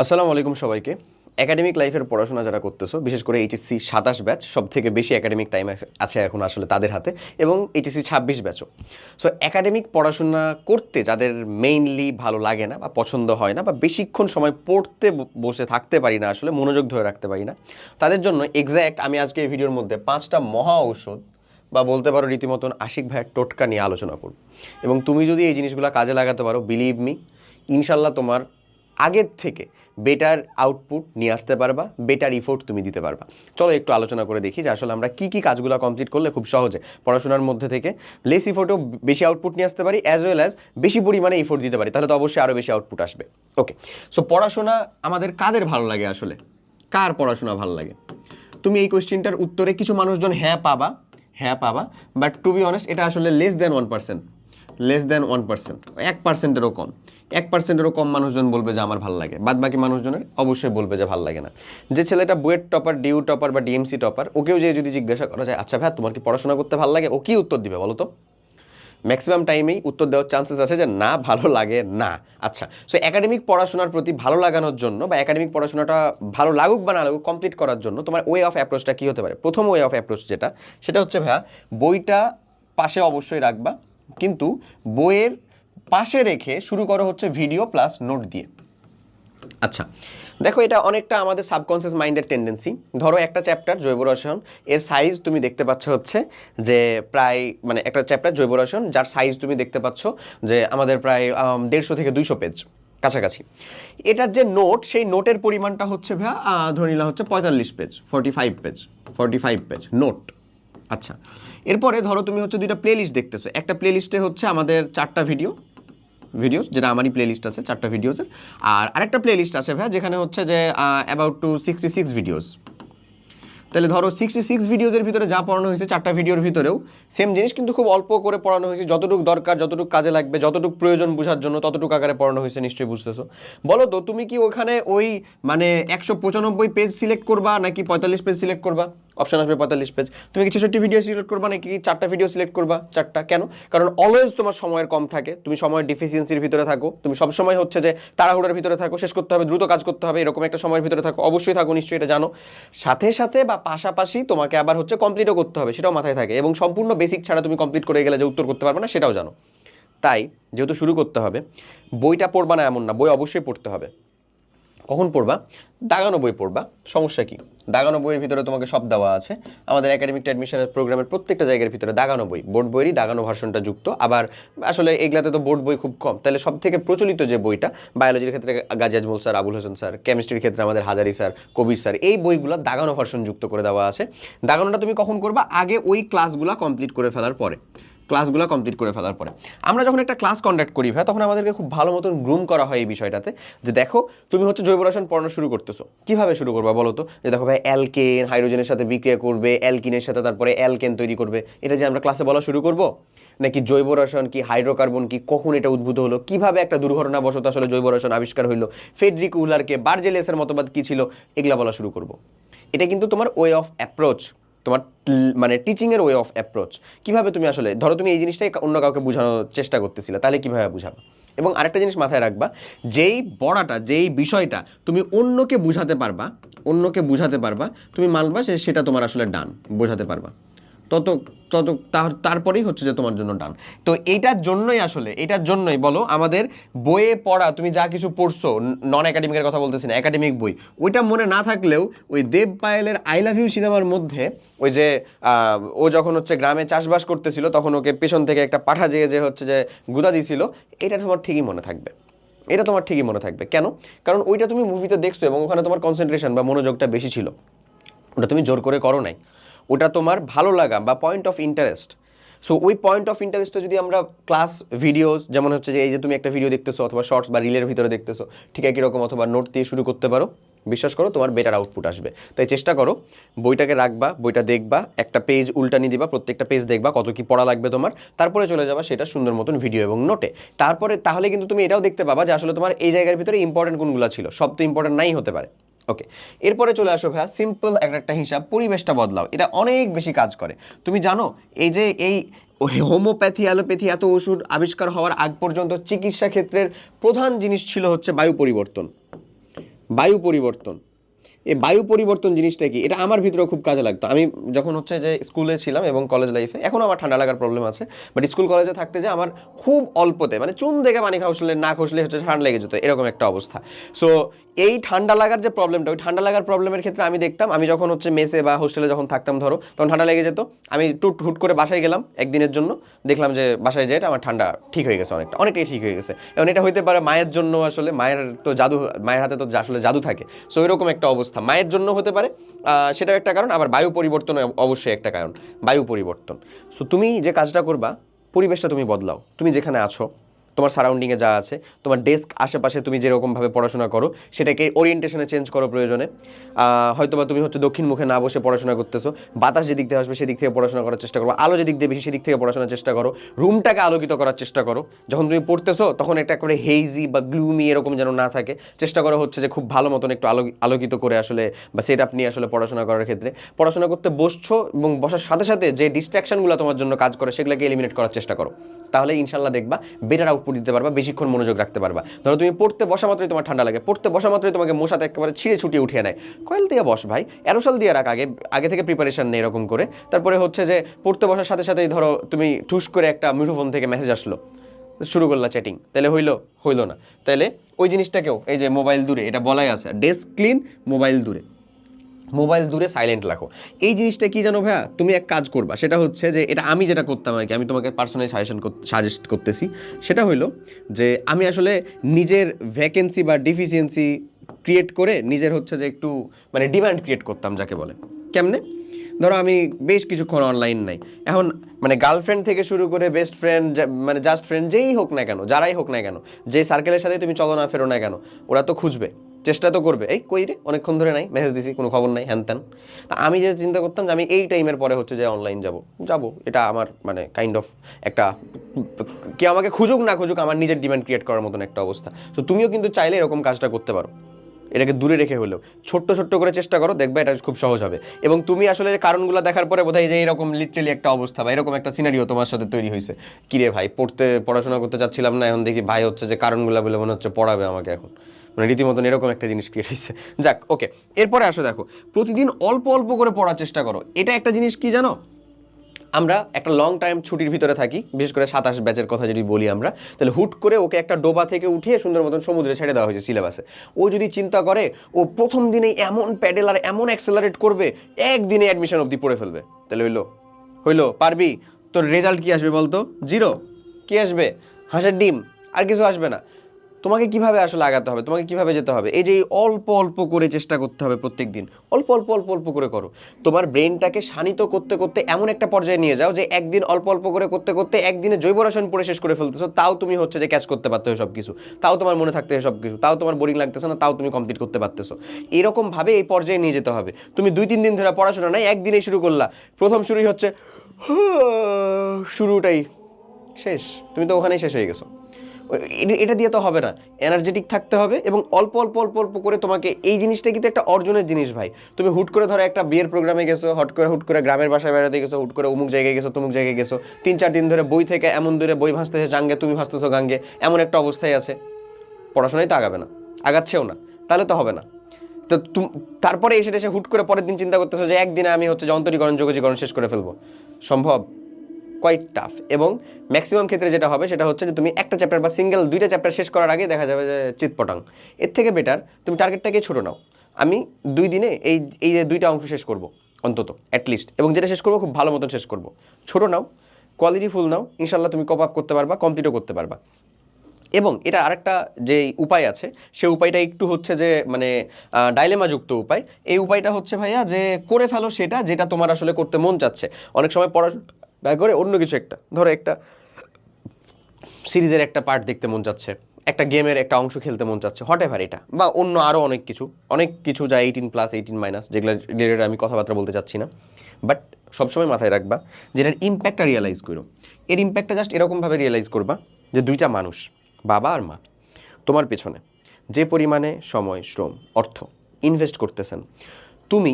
আসসালামু আলাইকুম সবাইকে। একাডেমিক লাইফের পড়াশোনা যারা করতেছো, বিশেষ করে এইচএসসি 27 ব্যাচ, সব থেকে বেশি একাডেমিক টাইম আছে এখন আসলে তাদের হাতে, এবং এইচএসসি 26 ব্যাচও। সো একাডেমিক পড়াশোনা করতে যাদের মেইনলি ভালো লাগে না বা পছন্দ হয় না বা বেশিক্ষণ সময় পড়তে বসে থাকতে পারি না, আসলে মনোযোগ ধরে রাখতে পারি না, তাদের জন্য এক্স্যাক্ট আমি আজকে এই ভিডিওর মধ্যে 5টা মহা ঔষধ বা বলতে পারো রীতিমতন আশিক ভাইয়ের টোটকা নিয়ে আলোচনা করব। এবং তুমি যদি এই জিনিসগুলো কাজে লাগাতে পারো, বিলিভ মি, ইনশাল্লাহ তোমার আগের থেকে বেটার আউটপুট নিয়ে আসতে পারবা, বেটার ইফোর্ট তুমি দিতে পারবা। চলো একটু আলোচনা করে দেখি যে আসলে আমরা কী কী কাজগুলো কমপ্লিট করলে খুব সহজে পড়াশোনার মধ্যে থেকে লেস ইফোর্টেও বেশি আউটপুট নিয়ে আসতে পারি, অ্যাজ ওয়েল অ্যাজ বেশি পরিমাণে ইফোর্ট দিতে পারি, তাহলে তো অবশ্যই আরও বেশি আউটপুট আসবে। ওকে, সো পড়াশোনা আমাদের কাদের ভালো লাগে আসলে? কার পড়াশোনা ভালো লাগে? তুমি এই কোয়েশ্চেনটার উত্তরে কিছু মানুষজন হ্যাঁ পাবা, বাট টু বি অনেস্ট এটা আসলে লেস দ্যান 1%, লেস দ্যান 1%, 1%-এরও কম, 1%-এরও কম মানুষজন বলবে যে আমার ভালো লাগে। বাদ বাকি মানুষজনের অবশ্যই বলবে যে ভালো লাগে না। যে ছেলেটা বুয়েট টপার, ডিউ টপার বা ডিএমসি টপার, ওকেও যে যদি জিজ্ঞাসা করা যায় আচ্ছা ভাই তোমার কি পড়াশোনা করতে ভালো লাগে, ও কি উত্তর দিবে বলো তো? ম্যাক্সিমাম টাইমেই উত্তর দেওয়ার চান্সেস আছে যে না, ভালো লাগে না। আচ্ছা, সো একাডেমিক পড়াশোনার প্রতি ভালো লাগানোর জন্য বা একাডেমিক পড়াশোনাটা ভালো লাগুক বা না লাগুক কমপ্লিট করার জন্য তোমার ওয়ে অফ অ্যাপ্রোচটা কী হতে পারে? প্রথম ওয়ে অফ অ্যাপ্রোচ সেটা হচ্ছে ভাইয়া, বইটা পাশে অবশ্যই রাখবা, কিন্তু বইয়ের পাশে রেখে শুরু করো হচ্ছে ভিডিও প্লাস নোট দিয়ে। আচ্ছা দেখো, এটা অনেকটা আমাদের সাবকনসিয়াস মাইন্ডের টেন্ডেন্সি। ধরো একটা চ্যাপ্টার জৈব রসায়ন, এর সাইজ তুমি দেখতে পাচ্ছ হচ্ছে যে প্রায়, মানে একটা চ্যাপ্টার জৈব রসায়ন যার সাইজ তুমি দেখতে পাচ্ছ যে আমাদের প্রায় 150 থেকে 200 পেজ কাছাকাছি। এটার যে নোট, সেই নোটের পরিমাণটা হচ্ছে ভাইয়া ধরে নিলাম হচ্ছে 45 পেজ, 45 পেজ নোট। আচ্ছা, এরপরে ধরো তুমি হচ্ছে দুইটা প্লে লিস্ট দেখতেছো। একটা প্লে লিস্টে হচ্ছে আমাদের 4টা ভিডিওস, যেটা আমারই প্লে লিস্ট আছে 4টা ভিডিওসের, আর আরেকটা প্লে লিস্ট আছে ভাই যেখানে হচ্ছে যে অ্যাবাউট টু 66 ভিডিওস। তাহলে ধরো 66 ভিডিওজের ভিতরে যা পড়ানো হয়েছে 4টা ভিডিওর ভিতরেও সেম জিনিস, কিন্তু খুব অল্প করে পড়ানো হয়েছে। যতটুকু দরকার, যতটুকু কাজে লাগবে, যতটুকু প্রয়োজন বোঝার জন্য ততটুকু আকারে পড়ানো হয়েছে, নিশ্চয়ই বুঝতেছো। বলো তো তুমি কি ওখানে ওই মানে 195 পেজ সিলেক্ট করবা নাকি 45 পেজ সিলেক্ট করবা? অপশন আসবে 45 পেজ। তুমি কি 66 ভিডিও সিলেক্ট করবা নাকি 4টা ভিডিও সিলেক্ট করবা? 4টা। কেন? কারণ অলওয়েজ তোমার সময়ের কম থাকে, তুমি সময়ের ডিফিসিয়েন্সির ভিতরে থাকো, তুমি সবসময় হচ্ছে যে তাড়াহুড়োর ভিতরে থাকো, শেষ করতে হবে, দ্রুত কাজ করতে হবে, এরকম একটা সময়ের ভিতরে থাকো, অবশ্যই থাকো, নিশ্চয়ই এটা জানো। সাথে সাথে বা পাশাপাশি তোমাকে আবার হচ্ছে কমপ্লিটও করতে হবে, সেটাও মাথায় থাকে, এবং সম্পূর্ণ বেসিক ছাড়া তুমি কমপ্লিট করে গেলে যে উত্তর করতে পারবে না সেটাও জানো। তাই যেহেতু শুরু করতে হবে, বইটা পড়বা না এমন না, বই অবশ্যই পড়তে হবে। কখন পড়বা? দাগানো বই পড়বা, সমস্যা কি? দাগানো বইয়ের ভিতরে তোমাকে সব দেওয়া আছে। আমাদের একাডেমিক অ্যাডমিশনের প্রোগ্রামের প্রত্যেকটা জায়গার ভিতরে দাগানো বই, বোর্ড বইয়েরই দাগানো ভার্সনটা যুক্ত। আবার আসলে এগুলাতে তো বোর্ড বই খুব কম, তাহলে সব থেকে প্রচলিত যে বইটা, বায়োলজির ক্ষেত্রে গাজী আজমল স্যার, আবুল হোসেন স্যার, কেমিস্ট্রির ক্ষেত্রে আমাদের হাজারি স্যার, কবির স্যার, এই বইগুলো দাগানো ভার্সন যুক্ত করে দেওয়া আছে। দাগানোটা তুমি কখন করবা? আগে ওই ক্লাসগুলো কমপ্লিট করে ফেলার পরে। আমরা যখন একটা ক্লাস কন্ডাক্ট করি ভাই, তখন আমাদেরকে খুব ভালো মতন গ্রুম করা হয় এই বিষয়টাতে, যে দেখো তুমি হচ্ছে জৈব রসায়ন পড়ানো শুরু করতেছো, কিভাবে শুরু করবা বলো তো? যে দেখো ভাই, অ্যালকেন হাইড্রোজেনের সাথে বিক্রিয়া করবে, অ্যালকিনের সাথে তারপরে অ্যালকেন তৈরি করবে, এটা যে আমরা ক্লাসে বলা শুরু করব? নাকি জৈব রসায়ন কি, হাইড্রোকার্বন কি, কখন এটা উদ্ভূত হলো, কিভাবে একটা দুর্ঘটনাবশত আসলে জৈব রসায়ন আবিষ্কার হইলো, ফেডরিক উলারকে, বার্জেলিয়াসের মতবাদ কি ছিল, এগুলা বলা শুরু করব? এটা কিন্তু তোমার ওয়ে অফ অ্যাপ্রোচ, তোমার মানে টিচিংয়ের ওয়ে অফ অ্যাপ্রোচ। কীভাবে তুমি আসলে ধরো তুমি এই জিনিসটাই অন্য কাউকে বোঝানোর চেষ্টা করতেছিলে, তাহলে কীভাবে বোঝাবা? এবং আরেকটা জিনিস মাথায় রাখবা, যেই পড়াটা, যেই বিষয়টা তুমি অন্যকে বুঝাতে পারবা, তুমি মানবা সেটা তোমার আসলে ডান, বোঝাতে পারবা, তত তারপরেই হচ্ছে যে তোমার জন্য ডান। তো এটার জন্যই বলো, আমাদের বইয়ে পড়া, তুমি যা কিছু পড়ছো, নন একাডেমিকের কথা বলতেছি না, একাডেমিক বই, ওইটা মনে না থাকলেও ওই দেব পায়েলের আই লাভ ইউ সিনেমার মধ্যে ওই যে ও যখন হচ্ছে গ্রামে চাষবাস করতেছিল, তখন ওকে পেছন থেকে একটা পাঠা যে হচ্ছে যে গুদা দিছিল, এটা তোমার ঠিকই মনে থাকবে। কেন? কারণ ওইটা তুমি মুভিতে দেখছো এবং ওখানে তোমার কনসেন্ট্রেশন বা মনোযোগটা বেশি ছিল, ওটা তুমি জোর করে করো নাই, ওটা তোমার ভালো লাগা বা পয়েন্ট অফ ইন্টারেস্ট। সো ওই পয়েন্ট অফ ইন্টারেস্টটা যদি আমরা ক্লাস ভিডিওস, যেমন হচ্ছে যে এই যে তুমি একটা ভিডিও দেখতেছো অথবা শর্টস বা রিলের ভিতরে দেখতেছো, ঠিক একই রকম, অথবা নোট দিয়ে শুরু করতে পারো, বিশ্বাস করো তোমার বেটার আউটপুট আসবে। তাই চেষ্টা করো, বইটাকে রাখবা, বইটা দেখবা, একটা পেজ উল্টানি দিবা, প্রত্যেকটা পেজ দেখবা কত কি পড়া লাগবে তোমার, তারপরে চলে যাবা সেটা সুন্দর মতন ভিডিও এবং নোটে। তাহলে কিন্তু তুমি এটাও দেখতে পাবা যে আসলে তোমার এই জায়গার ভিতরে ইম্পর্টেন্ট কোনগুলো ছিল, সব তো ইম্পর্টেন্ট নাই হতে পারে। ওকে, এরপরে চলে আসো ভাইয়া, সিম্পল একটা হিসাব, পরিবেশটা বদলাও। এটা অনেক বেশি কাজ করে। তুমি জানো এই যে এই হোমিওপ্যাথি, অ্যালোপ্যাথি, এত ওষুধ আবিষ্কার হওয়ার আগ পর্যন্ত চিকিৎসা ক্ষেত্রের প্রধান জিনিস ছিল হচ্ছে বায়ু পরিবর্তন। বায়ু পরিবর্তন, এই বায়ু পরিবর্তন জিনিসটা কি, এটা আমার ভিতরেও খুব কাজে লাগতো। আমি যখন হচ্ছে যে স্কুলে ছিলাম এবং কলেজ লাইফে, এখনও আমার ঠান্ডা লাগার প্রবলেম আছে, বাট স্কুল কলেজে থাকতে যে আমার খুব অল্পতে মানে চুন দেখে পানি খাওয়ালে না খসলে হচ্ছে ঠান্ডা লেগে যেত, এরকম একটা অবস্থা। সো এই ঠান্ডা লাগার যে প্রবলেমটা, ওই ঠান্ডা লাগার প্রবলেমের ক্ষেত্রে আমি দেখতাম, আমি যখন হচ্ছে মেসে বা হোস্টেলে যখন থাকতাম ধরো, তখন ঠান্ডা লেগে যেত, আমি হুট করে বাসায় গেলাম একদিনের জন্য, দেখলাম যে বাসায় যেয়ে আমার ঠান্ডা ঠিক হয়ে গেছে, অনেকটাই ঠিক হয়ে গেছে। এবং এটা হইতে পারে মায়ের জন্য, আসলে মায়ের তো জাদু, মায়ের হাতে তো আসলে জাদু থাকে, সো এরকম একটা অবস্থা মায়ের জন্য হতে পারে, সেটাও একটা কারণ। আবার বায়ু পরিবর্তন অবশ্যই একটা কারণ, বায়ু পরিবর্তন। সো তুমি যে কাজটা করবা, পরিবেশটা তুমি বদলাও, তুমি যেখানে আছো, তোমার সারাউন্ডিংয়ে যা আছে, তোমার ডেস্ক আশেপাশে তুমি যেরকমভাবে পড়াশোনা করো সেটাকে ওরিয়েন্টেশনে চেঞ্জ করো প্রয়োজনে। হয়তোবা তুমি হচ্ছে দক্ষিণ মুখে না বসে পড়াশোনা করতেছো, বাতাস যেদিক থেকে আসবে সেদিক থেকে পড়াশোনা করার চেষ্টা করো, আলো যেদিক দিয়ে বেশি সেদিক থেকে পড়াশোনার চেষ্টা করো, রুমটাকে আলোকিত করার চেষ্টা করো। যখন তুমি পড়তেছো তখন একটা করে হেইজি বা গ্লুমি এরকম যেন না থাকে, চেষ্টা করো হচ্ছে যে খুব ভালো মতন একটু আলোকিত করে আসলে বা সেট আপ নিয়ে আসলে পড়াশোনা করার ক্ষেত্রে, পড়াশোনা করতে বসছো এবং বসার সাথে সাথে যে ডিস্ট্রাকশনগুলো তোমার জন্য কাজ করে সেগুলোকে এলিমিনেট করার চেষ্টা করো। তাহলে ইনশাল্লাহ দেখবা বেটার আউটপুট দিতে পারবা, বেশিক্ষণ মনোযোগ রাখতে পারবা। ধরো তুমি পড়তে বসা মাত্রই তোমার ঠান্ডা লাগে, পড়তে বসা মাত্রই তোমাকে মশাতে একেবারে ছিঁড়ে ছুটিয়ে উঠিয়ে নেয়, কয়েল দিয়ে বস ভাই, অ্যারোসল দিয়ে রাখ, আগে থেকে প্রিপারেশন নেই এরকম করে। তারপরে হচ্ছে যে পড়তে বসার সাথে সাথেই ধরো তুমি ঠুস করে একটা মুঠোফোন থেকে মেসেজ আসলো, শুরু করলা চ্যাটিং, তাহলে হইলো না। তাহলে ওই জিনিসটাকেও, এই যে মোবাইল দূরে, এটা বলাই আছে, ডেস্ক ক্লিন, মোবাইল দূরে সাইলেন্ট রাখো। এই জিনিসটা কি জানো ভাইয়া, তুমি এক কাজ করবা, সেটা হচ্ছে যে এটা আমি যেটা করতাম আর কি, আমি তোমাকে পার্সোনালি সাজেস্ট করতেছি, সেটা হইলো যে আমি আসলে নিজের ভ্যাকেন্সি বা ডিফিসিয়েন্সি ক্রিয়েট করে নিজের হচ্ছে যে একটু মানে ডিমান্ড ক্রিয়েট করতাম যাকে বলে। কেমনে? ধরো আমি বেশ কিছুক্ষণ অনলাইন নাই, এখন মানে গার্লফ্রেন্ড থেকে শুরু করে বেস্ট ফ্রেন্ড, মানে জাস্ট ফ্রেন্ড যেই হোক না কেন, যারাই হোক না কেন, যে সার্কেলের সাথে তুমি চলো না ফেরো না কেন, ওরা তো খুঁজবে, চেষ্টা তো করবে, এই কই রে অনেকক্ষণ ধরে নাই, মেসেজ দিছি কোনো খবর নাই, হ্যান ত্যান। তা আমি যে চিন্তা করতাম যে আমি এই টাইমের পরে হচ্ছে যে অনলাইন যাব, এটা আমার মানে কাইন্ড অফ একটা, কে আমাকে খুঁজুক না খুঁজুক আমার নিজের ডিমান্ড ক্রিয়েট করার মতন একটা অবস্থা। তো তুমিও কিন্তু চাইলে এরকম কাজটা করতে পারো, এটাকে দূরে রেখে হলেও ছোট্ট করে চেষ্টা করো, দেখবে এটা খুব সহজ হবে। এবং তুমি আসলে কারণগুলো দেখার পরে বোধহয় যে এরকম লিটারেলি একটা অবস্থা বা এরকম একটা সিনারিও তোমার সাথে তৈরি হয়েছে, কিরে ভাই পড়াশোনা করতে চাচ্ছিলাম না, এখন দেখি ভাই হচ্ছে যে কারণগুলো বলে মনে হচ্ছে পড়াবে আমাকে এখন, মানে রীতিমতন এরকম একটা জিনিস ক্রিয়েট হয়েছে। যাক ওকে, এরপরে আসো দেখো, প্রতিদিন অল্প অল্প করে পড়ার চেষ্টা করো। এটা একটা জিনিস কি জানো, আমরা একটা লং টাইম ছুটির ভিতরে থাকি, বিশেষ করে 27 ব্যাচের কথা যদি বলি আমরা, তাহলে হুট করে ওকে একটা ডোবা থেকে উঠিয়ে সুন্দর মতন সমুদ্রে ছেড়ে দেওয়া হয়েছে সিলেবাসে। ও যদি চিন্তা করে ও প্রথম দিনেই এমন প্যাডেল আর এমন অ্যাক্সেলারেট করবে, একদিনে অ্যাডমিশন অবধি পড়ে ফেলবে, তাহলে হইলো পারবি? তোর রেজাল্ট কি আসবে বলতো? 0। কি আসবে? হাঁসের ডিম, আর কিছু আসবে না। তোমাকে কিভাবে আসলে আগাতে হবে, তোমাকে কিভাবে যেতে হবে, এই যে অল্প অল্প করে চেষ্টা করতে হবে প্রত্যেক দিন, অল্প অল্প অল্প অল্প করে করো। তোমার ব্রেনটাকে শানিত করতে করতে এমন একটা পর্যায়ে নিয়ে যাও যে একদিন অল্প অল্প করে করতে করতে একদিনে জৈব রসায়ন পড়ে শেষ করে ফেলতেছো, তাও তুমি হচ্ছে যে ক্যাচ করতে পারতেছো সব কিছু, তাও তোমার মনে থাকতে সব কিছু, তাও তোমার বোরিং লাগতেছে না, তাও তুমি কমপ্লিট করতে পারতেছো। এরকমভাবে এই পর্যায়ে নিয়ে যেতে হবে। তুমি 2-3 দিন ধরে পড়াশোনা নাই, একদিনেই শুরু করলা, প্রথম শুরুই হচ্ছে শুরুটাই শেষ, তুমি তো ওখানেই শেষ হয়ে গেছো। এটা দিয়ে তো হবে না, এনার্জেটিক থাকতে হবে এবং অল্প অল্প অল্প অল্প করে তোমাকে, এই জিনিসটা কিন্তু একটা অর্জনের জিনিস ভাই। তুমি হুট করে ধরো একটা বিয়ের প্রোগ্রামে গেছো, হুট করে গ্রামের বাসায় বেড়াতে গেছো, হুট করে অমুক জায়গায় গেছো, তমুক জায়গায় গেছো, 3-4 দিন ধরে বই থেকে এমন দূরে বই ভাসতেছে জাঙ্গে, তুমি ভাসতেছো গাঙ্গে, এমন একটা অবস্থায় আছে, পড়াশোনায় তো আগাবে না, আগাচ্ছেও না, তাহলে তো হবে না। তো তারপরে এসে হুট করে পরের দিন চিন্তা করতেছো যে একদিনে আমি হচ্ছে যে অন্তরীকরণ যোগজীকরণ শেষ করে ফেলবো, সম্ভব? Quite tough. এবং ম্যাক্সিমাম ক্ষেত্রে যেটা হবে সেটা হচ্ছে যে তুমি একটা চ্যাপ্টার বা সিঙ্গেল 2টা চ্যাপ্টার শেষ করার আগে দেখা যাবে যে চিৎপটাং। এর থেকে বেটার তুমি টার্গেটটাকে ছোটো নাও, আমি 2 দিনে এই যে 2টা অংশ শেষ করব অন্তত অ্যাটলিস্ট, এবং যেটা শেষ করবো খুব ভালো মতন শেষ করব। ছোটো নাও, কোয়ালিটি ফুল নাও, ইনশাল্লাহ তুমি কপ আপ করতে পারবা, কমপ্লিটও করতে পারবা। এবং এটা আরেকটা যে উপায় আছে, সে উপায়টা একটু হচ্ছে যে মানে ডাইলেমাযুক্ত উপায়। এই উপায়টা হচ্ছে ভাইয়া যে করে ফেলো সেটা যেটা তোমার আসলে করতে মন চাচ্ছে। অনেক সময় পড়া করে অন্য কিছু একটা, ধরো একটা সিরিজের একটা পার্ট দেখতে মন চাচ্ছে, একটা গেমের একটা অংশ খেলতে মন চাচ্ছে, হটএভার এটা, বা অন্য আরও অনেক কিছু যা 18+, 18-, যেগুলো রিলেটেড আমি কথাবার্তা বলতে চাচ্ছি না। বাট সবসময় মাথায় রাখবা যেটার ইম্প্যাক্টটা রিয়েলাইজ করো। এর ইম্প্যাক্টটা জাস্ট এরকমভাবে রিয়েলাইজ করবা যে 2টা মানুষ, বাবা আর মা, তোমার পেছনে যে পরিমাণে সময়, শ্রম, অর্থ ইনভেস্ট করতেছেন, তুমি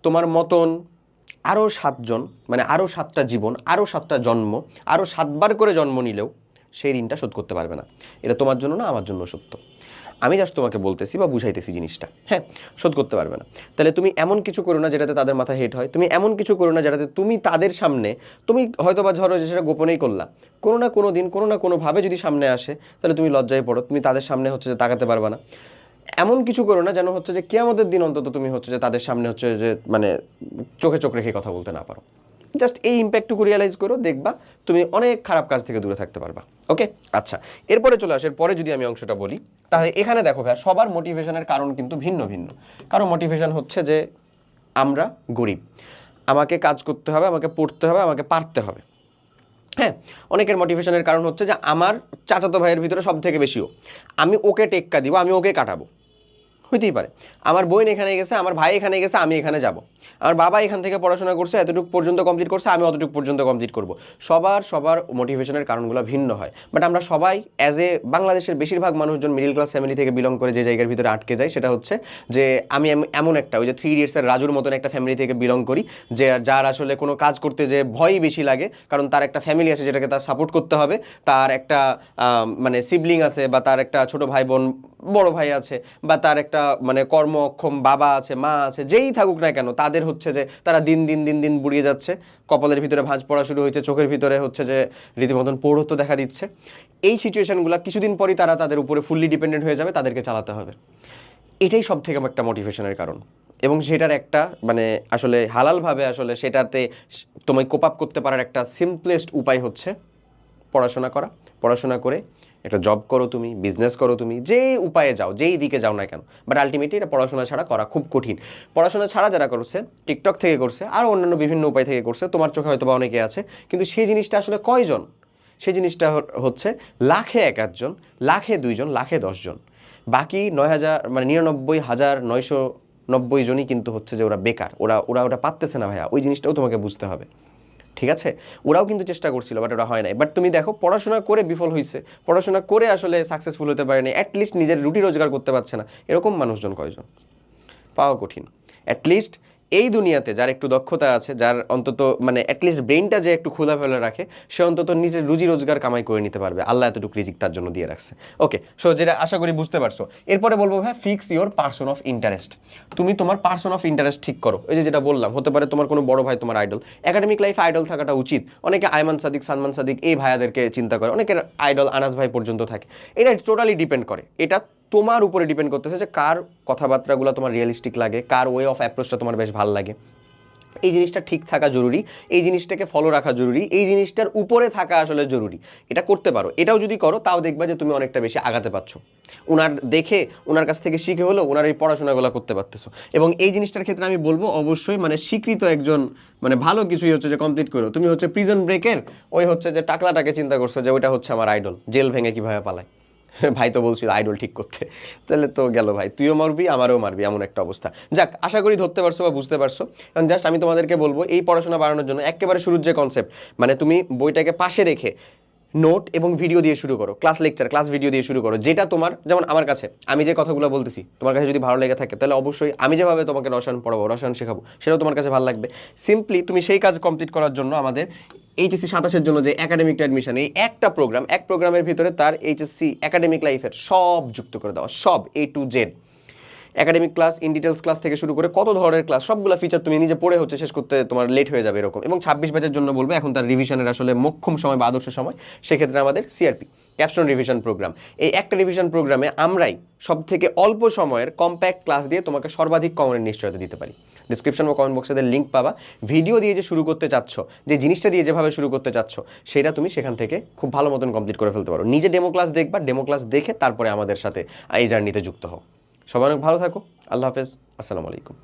তোমার মতন আরও 7 জন, মানে আরও 7টা জীবন, আরও 7টা জন্ম, আরও 7 বার করে জন্ম নিলেও সেই ঋণটা শোধ করতে পারবে না। এটা তোমার জন্য না, আমার জন্য সত্য। আমি জাস্ট তোমাকে বলতেছি বা বুঝাইতেছি জিনিসটা, হ্যাঁ, শোধ করতে পারবে না। তাহলে তুমি এমন কিছু করো না যেটাতে তাদের মাথা হেট হয়, তুমি এমন কিছু করো না যেটাতে তুমি তাদের সামনে, তুমি হয়তো বা ধরো যে সেটা গোপনেই করলা, কোনো না কোনো দিন কোনো না কোনোভাবে যদি সামনে আসে তাহলে তুমি লজ্জায় পড়ো, তুমি তাদের সামনে হচ্ছে যে তাকাতে পারবে না। এমন কিছু করো না যেন হচ্ছে যে কিয়ামতের দিন অন্তত তুমি হচ্ছে যে তাদের সামনে হচ্ছে যে মানে চোখে চোখ রেখে কথা বলতে না পারো। জাস্ট এই ইম্প্যাক্টটুকু রিয়েলাইজ করো, দেখবা তুমি অনেক খারাপ কাজ থেকে দূরে থাকতে পারবা। ওকে, আচ্ছা, এরপরে চলে আসে, পরে যদি আমি অংশটা বলি, তাহলে এখানে দেখো ভাই, সবার মোটিভেশনের কারণ কিন্তু ভিন্ন ভিন্ন। কারো মোটিভেশন হচ্ছে যে আমরা গরিব, আমাকে কাজ করতে হবে, আমাকে পড়তে হবে, আমাকে পারতে হবে। হ্যাঁ, অনেকের মোটিভেশনের কারণ হচ্ছে যে আমার চাচাতো ভাইয়ের ভিতরে সব থেকে বেশিও, আমি ওকে টেক্কা দিব, আমি ওকে কাটাবো। হইতেই পারে আমার বোন এখানে গেছে, আমার ভাই এখানে গেছে, আমি এখানে যাব। আমার বাবা এখান থেকে পড়াশোনা করছে, এতটুকু পর্যন্ত কমপ্লিট করছে, আমি অতটুকু পর্যন্ত কমপ্লিট করব। সবার মোটিভেশনের কারণগুলো ভিন্ন হয়, বাট আমরা সবাই অ্যাজ এ বাংলাদেশের বেশিরভাগ মানুষজন মিডিল ক্লাস ফ্যামিলি থেকে বিলং করে যে জায়গার ভিতরে আটকে যায় সেটা হচ্ছে যে আমি এমন একটা, ওই যে 3 ইডিয়টসের রাজুর মতন একটা ফ্যামিলি থেকে বিলং করি, যে যার আসলে কোনো কাজ করতে যে ভয়ই বেশি লাগে, কারণ তার একটা ফ্যামিলি আছে যেটাকে তার সাপোর্ট করতে হবে, তার একটা মানে সিবলিং আছে, বা তার একটা ছোট ভাই বোন, বড় ভাই আছে, বা তার একটা মানে কর্ম অক্ষম বাবা আছে, মা আছে, যেই থাকুক না কেন, তাদের হচ্ছে যে তারা দিন দিন দিন দিন বুড়িয়ে যাচ্ছে, কপালের ভিতরে ভাঁজ পড়া শুরু হয়েছে, চোখের ভিতরে হচ্ছে যে রীতিমতন পৌরত্ব দেখা দিচ্ছে। এই সিচুয়েশনগুলো কিছুদিন পরই তারা তাদের উপরে ফুললি ডিপেন্ডেন্ট হয়ে যাবে, তাদেরকে চালাতে হবে। এটাই সব থেকে একটা মোটিভেশনের কারণ, এবং সেটার একটা মানে আসলে হালালভাবে আসলে সেটাতে তোমায় কোপ আপ করতে পারার একটা সিম্পলেস্ট উপায় হচ্ছে পড়াশোনা করা। পড়াশোনা করে একটা জব করো, তুমি বিজনেস করো, তুমি যে উপায়ে যাও, যেই দিকে যাও না কেন, বাট আলটিমেটলি এটা পড়াশোনা ছাড়া করা খুব কঠিন। পড়াশোনা ছাড়া যারা করছে, টিকটক থেকে করছে, আর অন্যান্য বিভিন্ন উপায় থেকে করছে, তোমার চোখে হয়তো বা অনেকে আছে, কিন্তু সেই জিনিসটা আসলে কয়জন? সেই জিনিসটা হচ্ছে লাখে 1-1 জন, লাখে 2 জন, লাখে 10 জন। বাকি 9,000 মানে 99,990 জনই কিন্তু হচ্ছে যে ওরা বেকার, ওরা ওরা ওটা পারতেছে না ভাইয়া, ওই জিনিসটাও তোমাকে বুঝতে হবে। ঠিক আছে, ওরাও কিন্তু চেষ্টা করছিল, বাট ওরা হয় নাই। বাট তুমি দেখো, পড়াশোনা করে বিফল হয়েছে, পড়াশোনা করে আসলে সাকসেসফুল হতে পারেনি, অ্যাটলিস্ট নিজের রুটি রোজগার করতে পারছে না, এরকম মানুষজন কয়জন? পাওয়া কঠিন। অ্যাটলিস্ট এই দুনিয়াতে যার একটু দক্ষতা আছে, যার অন্তত মানে অ্যাটলিস্ট ব্রেনটা যে একটু খোলা ফেলে রাখে, সে অন্তত নিজের রুজি রোজগার কামাই করে নিতে পারবে, আল্লাহ এতটুকু রিজিক তার জন্য দিয়ে রাখছে। ওকে, সো যেটা আশা করি বুঝতে পারছো। এরপরে বলবো ভাই, fix your person of interest. তুমি তোমার পার্সন অফ ইন্টারেস্ট ঠিক করো। এই যে যেটা বললাম, হতে পারে তোমার কোনো বড় ভাই তোমার আইডল, একাডেমিক লাইফে আইডল থাকাটা উচিত। অনেকে আয়মান সাদিক, সালমান সাদিক এই ভাইয়াদেরকে চিন্তা করে, অনেকের আইডল আনাস ভাই পর্যন্ত থাকে। এটা টোটালি ডিপেন্ড করে, এটা তোমার উপরে ডিপেন্ড করতেছে যে কার কথাবার্তাগুলো তোমার রিয়েলিস্টিক লাগে, কার ওয়ে অফ অ্যাপ্রোচটা তোমার বেশ ভালো লাগে। এই জিনিসটা ঠিক থাকা জরুরি, এই জিনিসটাকে ফলো রাখা জরুরি, এই জিনিসটার উপরে থাকা আসলে জরুরি। এটা করতে পারো, এটাও যদি করো তাও দেখবা যে তুমি অনেকটা বেশি আগাতে পারছো। ওনার দেখে, ওনার কাছ থেকে শিখে হলো ওনার এই পড়াশোনাগুলো করতে পারতেছো। এবং এই জিনিসটার ক্ষেত্রে আমি বলবো অবশ্যই মানে স্বীকৃত একজন মানে ভালো কিছুই হচ্ছে যে কমপ্লিট করো। তুমি হচ্ছে প্রিজন ব্রেকের ওই হচ্ছে যে টাকলাটাকে চিন্তা করছো যে ওইটা হচ্ছে আমার আইডল, জেল ভেঙে কীভাবে পালায়, ভাই তো বলছিল আইডল ঠিক করতে, তাহলে তো গেল ভাই, তুইও মারবি আমারও মারবি, এমন একটা অবস্থা। যাক, আশা করি ধরতে পারছো বা বুঝতে পারছো। কারণ জাস্ট আমি তোমাদেরকে বলবো, এই পড়াশোনা বাড়ানোর জন্য একেবারে শুরুর যে কনসেপ্ট, মানে তুমি বইটাকে পাশে রেখে নোট এবং ভিডিও দিয়ে শুরু করো, ক্লাস লেকচার, ক্লাস ভিডিও দিয়ে শুরু করো, যেটা তোমার, যেমন আমার কাছে আমি যে কথাগুলো বলতেছি তোমার কাছে যদি ভালো লেগে থাকে, তাহলে অবশ্যই আমি যেভাবে তোমাকে রসায়ন পড়াবো, রসায়ন শেখাবো, সেটাও তোমার কাছে ভালো লাগবে। সিম্পলি তুমি সেই কাজ কমপ্লিট করার জন্য আমাদের এইচএসসি 27-এর জন্য যে একাডেমিক অ্যাডমিশন, এই একটা প্রোগ্রাম, এক প্রোগ্রামের ভিতরে তার এইচএসসি একাডেমিক লাইফের সব যুক্ত করে দেওয়া, সব A to Z academic class, in details class থেকে শুরু করে কত ধরনের ক্লাস, সবগুলো ফিচার তুমি নিজে পড়ে হচ্ছে শেষ করতে তোমার লেট হয়ে যাবে এরকম। এবং 26 ব্যাচের জন্য বলবো, এখন তার রিভিশনের আসলে মোক্ষম সময় বা আদর্শ সময়, সেক্ষেত্রে আমাদের সিআরপি ক্যাপস্টোন রিভিশন প্রোগ্রাম, এই একটা রিভিশন প্রোগ্রামে আমরাই সব থেকে অল্প সময়ের কম্প্যাক্ট ক্লাস দিয়ে তোমাকে সর্বাধিক কমনের নিশ্চয়তা দিতে পারি। ডিসক্রিপশন বা কমেন্ট বক্সে লিঙ্ক পাবা, ভিডিও দিয়ে যে শুরু করতে চাচ্ছ, যে জিনিসটা দিয়ে যেভাবে শুরু করতে চাচ্ছ, সেটা তুমি সেখান থেকে খুব ভালো মতন কমপ্লিট করে ফেলতে পারো। নিজে ডেমো ক্লাস দেখবা, ডেমো ক্লাস দেখে তারপরে আমাদের সাথে এই জার্নিতে যুক্ত হও। সবাই অনেক ভালো থাকো, আল্লাহ হাফেজ, আসসালামু আলাইকুম।